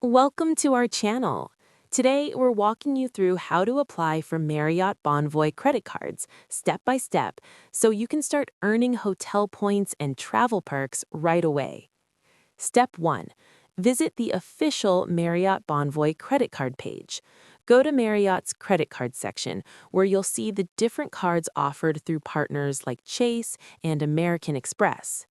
Welcome to our channel. Today, we're walking you through how to apply for Marriott Bonvoy credit cards step by step so you can start earning hotel points and travel perks right away. Step 1. Visit the official Marriott Bonvoy credit card page. Go to Marriott's credit card section, where you'll see the different cards offered through partners like Chase and American Express.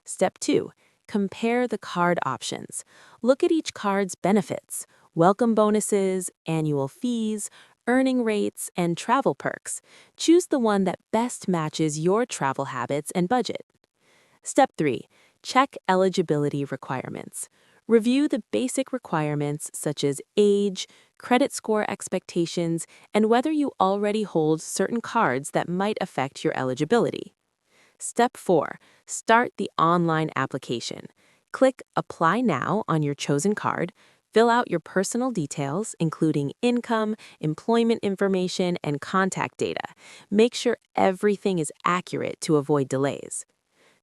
Step 2. Compare the card options. Look at each card's benefits, welcome bonuses, annual fees, earning rates, and travel perks. Choose the one that best matches your travel habits and budget. Step 3. Check eligibility requirements. Review the basic requirements such as age, credit score expectations, and whether you already hold certain cards that might affect your eligibility. Step 4. Start the online application. Click Apply Now on your chosen card. Fill out your personal details, including income, employment information, and contact data. Make sure everything is accurate to avoid delays.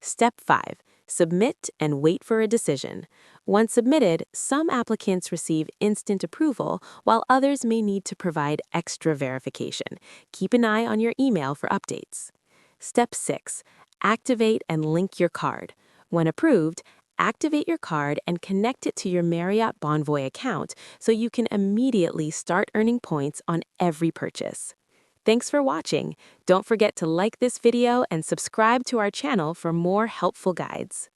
Step 5. Submit and wait for a decision. Once submitted, some applicants receive instant approval, while others may need to provide extra verification. Keep an eye on your email for updates. Step 6. Activate and link your card. When approved, activate your card and connect it to your Marriott Bonvoy account so you can immediately start earning points on every purchase. Thanks for watching. Don't forget to like this video and subscribe to our channel for more helpful guides.